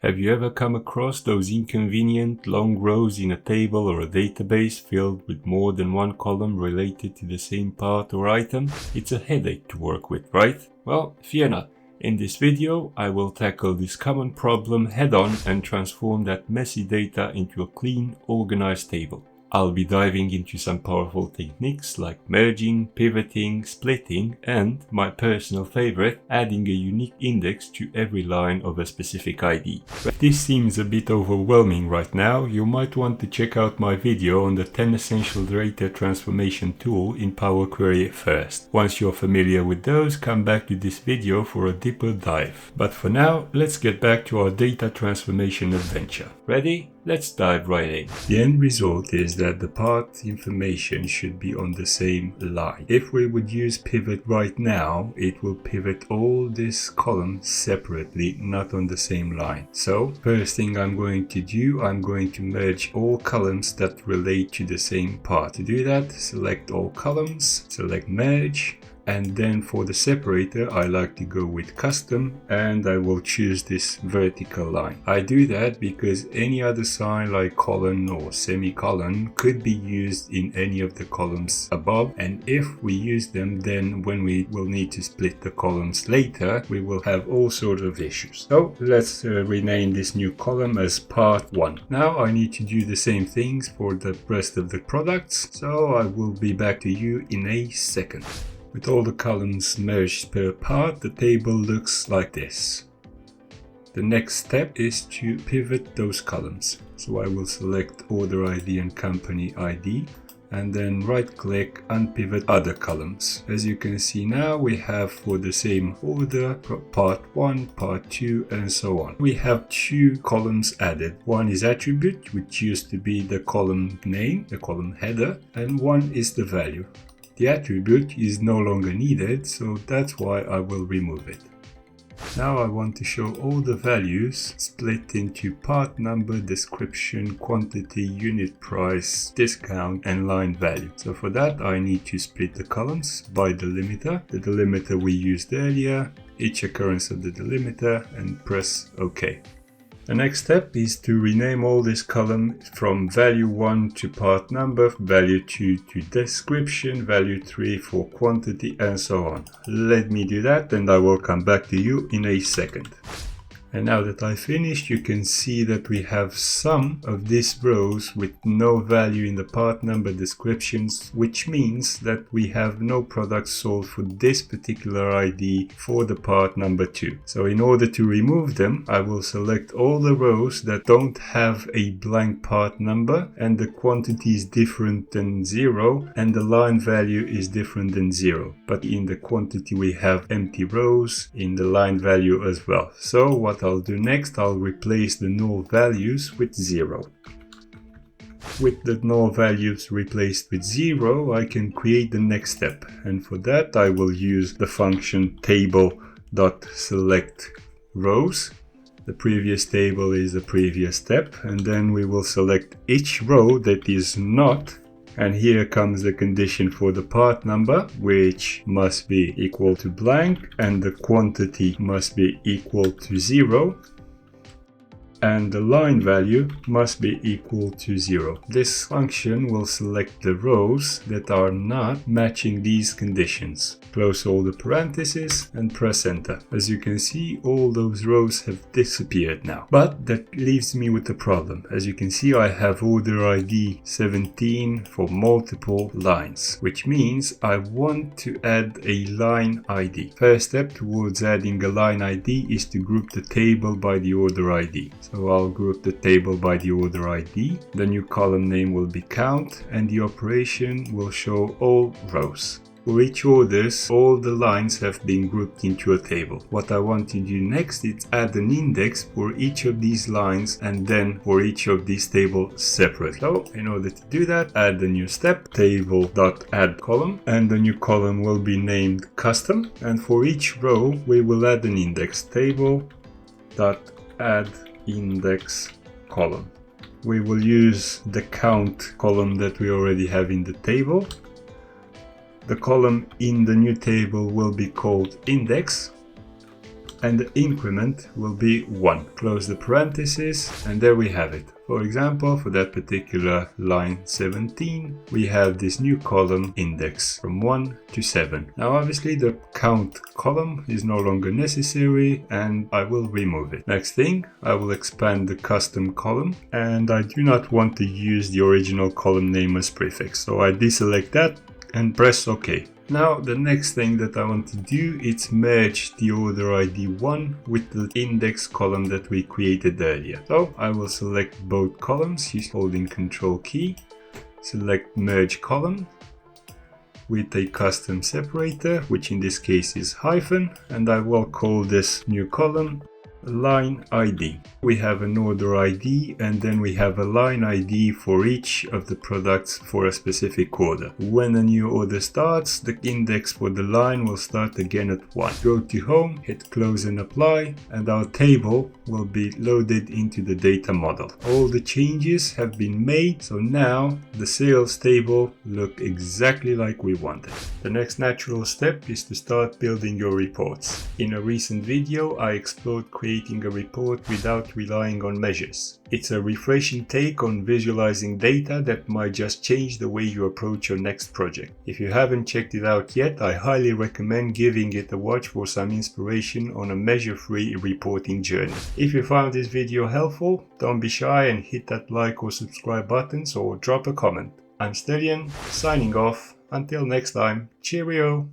Have you ever come across those inconvenient long rows in a table or a database filled with more than one column related to the same part or item? It's a headache to work with, right? Well, fear not. In this video, I will tackle this common problem head-on and transform that messy data into a clean, organized table. I'll be diving into some powerful techniques like merging, pivoting, splitting, and, my personal favorite, adding a unique index to every line of a specific ID. If this seems a bit overwhelming right now, you might want to check out my video on the 10 essential data transformation tool in Power Query first. Once you're familiar with those, come back to this video for a deeper dive. But for now, let's get back to our data transformation adventure. Ready? Let's dive right in. The end result is that the part information should be on the same line. If we would use pivot right now, it will pivot all this column separately, not on the same line. So, first thing I'm going to do, I'm going to merge all columns that relate to the same part. To do that, select all columns, select merge. And then for the separator, I like to go with custom and I will choose this vertical line. I do that because any other sign like colon or semicolon could be used in any of the columns above. And if we use them, then when we will need to split the columns later, we will have all sorts of issues. So let's rename this new column as part 1. Now I need to do the same things for the rest of the products. So I will be back to you in a second. With all the columns merged per part, the table looks like this. The next step is to pivot those columns. So I will select Order ID and Company ID and then right click Unpivot Other Columns. As you can see now, we have for the same order part 1, part 2 and so on. We have 2 columns added. One is attribute, which used to be the column name, the column header, and one is the value. The attribute is no longer needed, so that's why I will remove it. Now I want to show all the values split into part number, description, quantity, unit price, discount, and line value. So for that I need to split the columns by delimiter, the delimiter we used earlier, each occurrence of the delimiter, and press OK. The next step is to rename all this column from value 1 to part number, value 2 to description, value 3 for quantity, and so on. Let me do that and I will come back to you in a second. And now that I finished, you can see that we have some of these rows with no value in the part number descriptions, which means that we have no products sold for this particular ID for the part number 2. So in order to remove them, I will select all the rows that don't have a blank part number and the quantity is different than 0 and the line value is different than 0. But in the quantity we have empty rows, in the line value as well. So what I'll do next, I'll replace the null values with 0. With the null values replaced with 0, I can create the next step. And for that, I will use the function table.selectRows. The previous table is the previous step. And then we will select each row that is not. And here comes the condition for the part number, which must be equal to blank, and the quantity must be equal to 0. And the line value must be equal to 0. This function will select the rows that are not matching these conditions. Close all the parentheses and press enter. As you can see, all those rows have disappeared now. But that leaves me with a problem. As you can see, I have order ID 17 for multiple lines, which means I want to add a line ID. First step towards adding a line ID is to group the table by the order ID. So I'll group the table by the order ID. The new column name will be count and the operation will show all rows. For each orders, all the lines have been grouped into a table. What I want to do next is add an index for each of these lines and then for each of these tables separately. So in order to do that, add a new step, table.addColumn, and the new column will be named custom. And for each row, we will add an index, table.addIndexColumn. We will use the count column that we already have in the table. The column in the new table will be called index, and the increment will be 1. Close the parentheses, and there we have it. For example, for that particular line 17, we have this new column index from 1 to 7. Now obviously the count column is no longer necessary and I will remove it. Next thing, I will expand the custom column, and I do not want to use the original column name as prefix. So I deselect that and press OK. Now the next thing that I want to do is merge the order ID 1 with the index column that we created earlier. So I will select both columns holding Control key, select merge column with a custom separator, which in this case is hyphen, and I will call this new column line ID. We have an order ID and then we have a line ID for each of the products for a specific order. When a new order starts, the index for the line will start again at 1. Go to home, hit close and apply, and our table will be loaded into the data model. All the changes have been made, so now the sales table look exactly like we wanted. The next natural step is to start building your reports. In a recent video, I explored creating a report without relying on measures. It's a refreshing take on visualizing data that might just change the way you approach your next project. If you haven't checked it out yet, I highly recommend giving it a watch for some inspiration on a measure-free reporting journey. If you found this video helpful, don't be shy and hit that like or subscribe buttons or drop a comment. I'm Stellian, signing off. Until next time, cheerio!